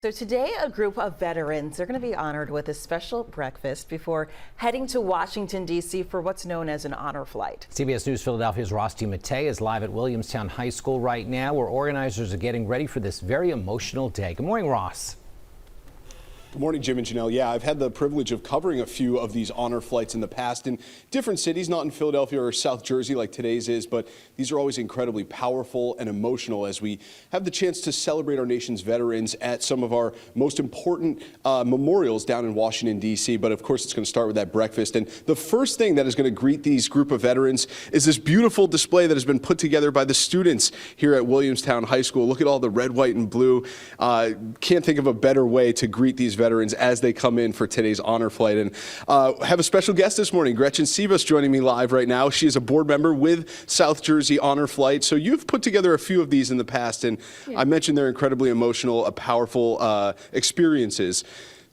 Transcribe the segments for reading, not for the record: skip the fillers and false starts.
So today, a group of veterans are going to be honored with a special breakfast before heading to Washington, D.C. for what's known as an honor flight. CBS News Philadelphia's Rusty Matei is live at Williamstown High School right now, where organizers are getting ready for this very emotional day. Good morning, Ross. Good morning, Jim and Janelle. Yeah, I've had the privilege of covering a few of these honor flights in the past in different cities, not in Philadelphia or South Jersey like today's is, but these are always incredibly powerful and emotional as we have the chance to celebrate our nation's veterans at some of our most important memorials down in Washington, D.C. But of course, it's going to start with that breakfast. And the first thing that is going to greet these group of veterans is this beautiful display that has been put together by the students here at Williamstown High School. Look at all the red, white, and blue. Can't think of a better way to greet these veterans as they come in for today's honor flight. And have a special guest this morning, Gretchen Sebas, joining me live right now. She is a board member with South Jersey Honor Flight. So you've put together a few of these in the past, and I mentioned they're incredibly emotional, powerful experiences.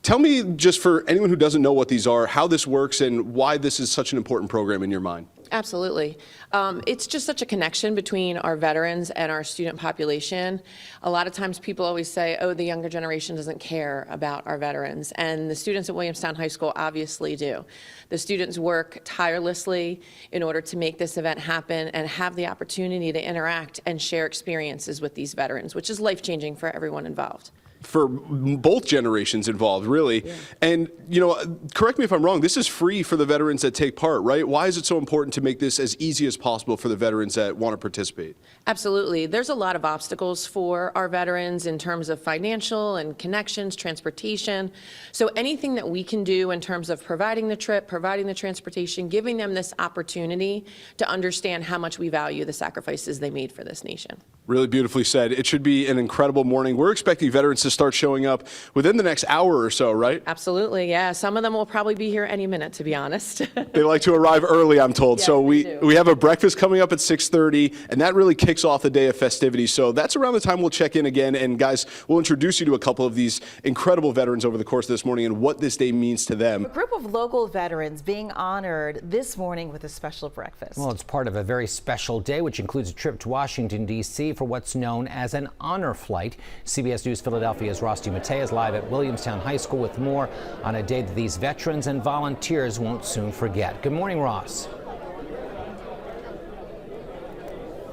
Tell me, just for anyone who doesn't know what these are, how this works and why this is such an important program in your mind. Absolutely. It's just such a connection between our veterans and our student population. A lot of times people always say, oh, the younger generation doesn't care about our veterans. And the students at Williamstown High School obviously do. The students work tirelessly in order to make this event happen and have the opportunity to interact and share experiences with these veterans, which is life-changing for everyone involved. For both generations involved, really. Yeah. And, you know, correct me if I'm wrong, this is free for the veterans that take part, right? Why is it so important to make this as easy as possible for the veterans that want to participate? Absolutely. There's a lot of obstacles for our veterans in terms of financial and connections, transportation. So anything that we can do in terms of providing the trip, providing the transportation, giving them this opportunity to understand how much we value the sacrifices they made for this nation. Really beautifully said. It should be an incredible morning. We're expecting veterans to start showing up within the next hour or so, right? Absolutely, yeah. Some of them will probably be here any minute, to be honest. They like to arrive early, I'm told. Yes, so we have a breakfast coming up at 6:30, and that really kicks off the day of festivities. So that's around the time we'll check in again. And guys, we'll introduce you to a couple of these incredible veterans over the course of this morning and what this day means to them. A group of local veterans being honored this morning with a special breakfast. Well, it's part of a very special day, which includes a trip to Washington, D.C. for what's known as an honor flight. CBS News Philadelphia's Rusty Matei is live at Williamstown High School with more on a day that these veterans and volunteers won't soon forget. Good morning, Ross.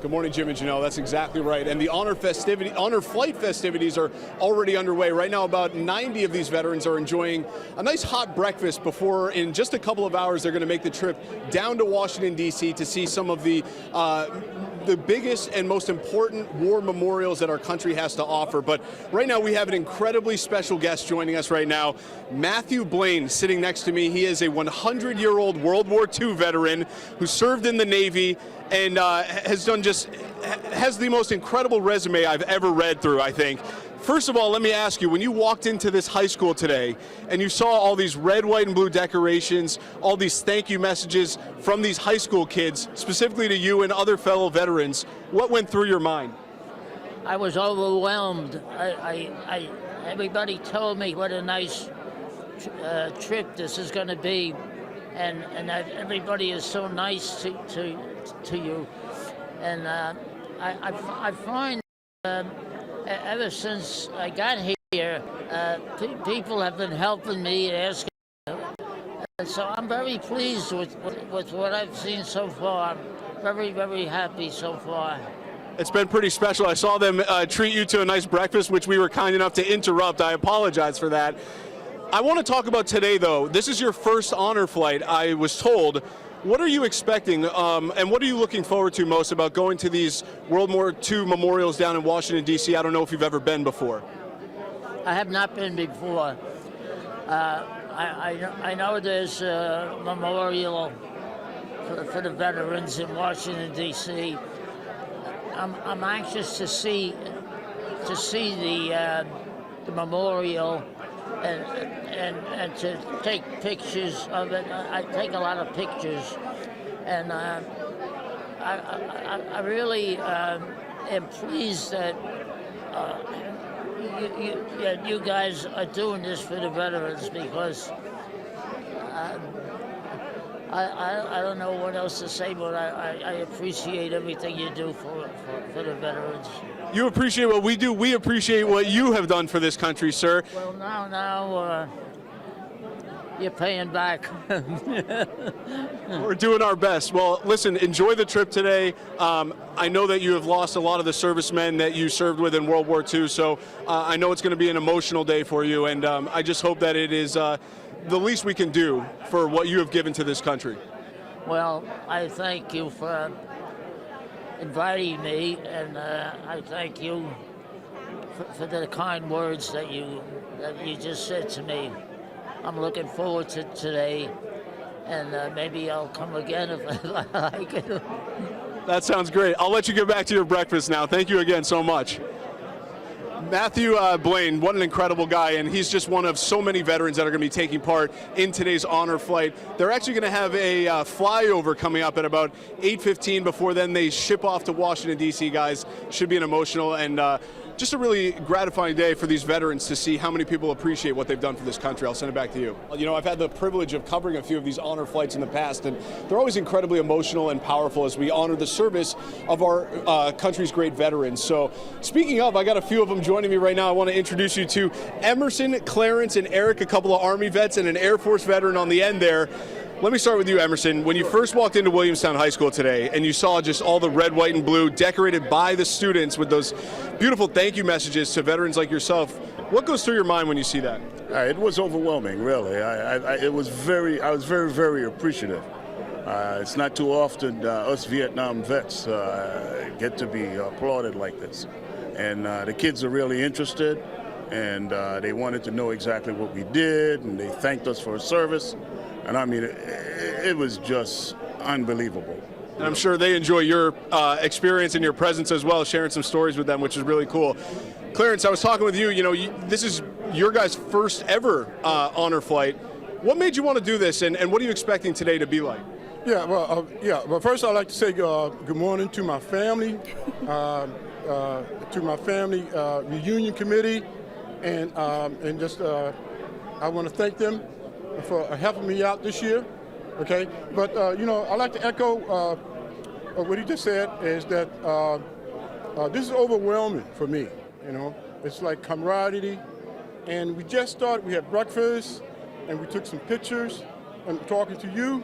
Good morning, Jim and Janelle. That's exactly right. And the honor flight festivities are already underway. Right now, about 90 of these veterans are enjoying a nice hot breakfast before, in just a couple of hours, they're going to make the trip down to Washington, D.C. to see some of the biggest and most important war memorials that our country has to offer. But right now, we have an incredibly special guest joining us right now. Matthew Blaine, sitting next to me. He is a 100-year-old World War II veteran who served in the Navy and has the most incredible resume I've ever read through, I think. First of all, let me ask you, when you walked into this high school today and you saw all these red, white, and blue decorations, all these thank you messages from these high school kids, specifically to you and other fellow veterans, what went through your mind? I was overwhelmed. Everybody told me what a nice trip this is going to be, and everybody is so nice to you, and I find ever since I got here, people have been helping me, asking, and so I'm very pleased with what I've seen so far. Very, very happy so far. It's been pretty special. I saw them treat you to a nice breakfast, which we were kind enough to interrupt. I apologize for that. I want to talk about today, though. This is your first honor flight, I was told. What are you expecting, and what are you looking forward to most about going to these World War II memorials down in Washington, D.C.? I don't know if you've ever been before. I have not been before. I know there's a memorial for the veterans in Washington, D.C. I'm anxious to see the memorial and to take pictures of it. I take a lot of pictures, and I really am pleased that you guys are doing this for the veterans, because I don't know what else to say, but I appreciate everything you do for the veterans. You appreciate what we do. We appreciate what you have done for this country, sir. Well, now you're paying back. We're doing our best. Well, listen, enjoy the trip today. I know that you have lost a lot of the servicemen that you served with in World War II, so I know it's going to be an emotional day for you, and I just hope that it is the least we can do for what you have given to this country. Well, I thank you for inviting me, and I thank you for the kind words that you just said to me. I'm looking forward to today, and maybe I'll come again if I like it. That sounds great. I'll let you get back to your breakfast now. Thank you again so much. Matthew Blaine, what an incredible guy, and he's just one of so many veterans that are going to be taking part in today's honor flight. They're actually going to have a flyover coming up at about 8:15. Before then, they ship off to Washington, D.C., guys. Should be an emotional and just a really gratifying day for these veterans to see how many people appreciate what they've done for this country. I'll send it back to you. You know, I've had the privilege of covering a few of these honor flights in the past, and they're always incredibly emotional and powerful as we honor the service of our country's great veterans. So speaking of, I got a few of them joining me right now. I want to introduce you to Emerson, Clarence, and Eric, a couple of Army vets and an Air Force veteran on the end there. Let me start with you, Emerson. When you first walked into Williamstown High School today and you saw just all the red, white, and blue decorated by the students with those beautiful thank you messages to veterans like yourself, what goes through your mind when you see that? It was overwhelming, really. I was very, very appreciative. It's not too often us Vietnam vets get to be applauded like this. And the kids are really interested, and they wanted to know exactly what we did, and they thanked us for our service. And I mean, it was just unbelievable. And I'm sure they enjoy your experience and your presence as well, sharing some stories with them, which is really cool. Clarence, I was talking with you, you know, this is your guys' first ever honor flight. What made you want to do this, and what are you expecting today to be like? Yeah, well, first I'd like to say good morning to my family, reunion committee, and just I want to thank them for helping me out this year, okay? But, you know, I'd like to echo what he just said, is that this is overwhelming for me, you know? It's like camaraderie, and we just started, we had breakfast, and we took some pictures, and talking to you,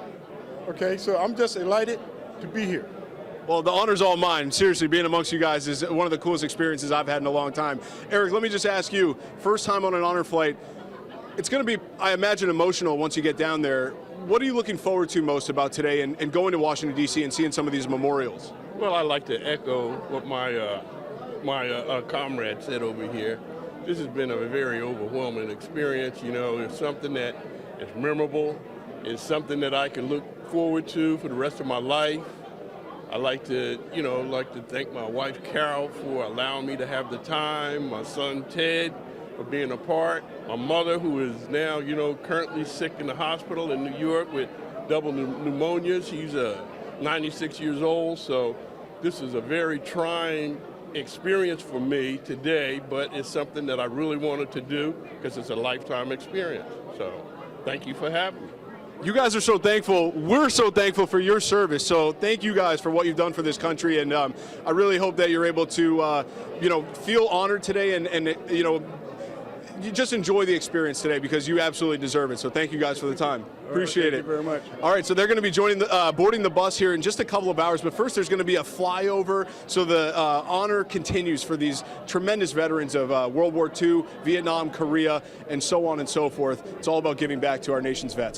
okay? So I'm just delighted to be here. Well, the honor's all mine. Seriously, being amongst you guys is one of the coolest experiences I've had in a long time. Eric, let me just ask you, first time on an honor flight, it's going to be, I imagine, emotional once you get down there. What are you looking forward to most about today and going to Washington, D.C. and seeing some of these memorials? Well, I'd like to echo what my comrade said over here. This has been a very overwhelming experience. You know, it's something that is memorable. It's something that I can look forward to for the rest of my life. I like to thank my wife, Carol, for allowing me to have the time, my son, Ted, for being a part. My mother, who is now, currently sick in the hospital in New York with double pneumonia. She's 96 years old, so this is a very trying experience for me today, but it's something that I really wanted to do because it's a lifetime experience. So thank you for having me. You guys are so thankful. We're so thankful for your service. So thank you guys for what you've done for this country. And I really hope that you're able to, feel honored today and you just enjoy the experience today because you absolutely deserve it. So thank you guys for the time. Appreciate it. Thank you very much. All right, so they're going to be boarding the bus here in just a couple of hours. But first, there's going to be a flyover. So the honor continues for these tremendous veterans of World War II, Vietnam, Korea, and so on and so forth. It's all about giving back to our nation's vets.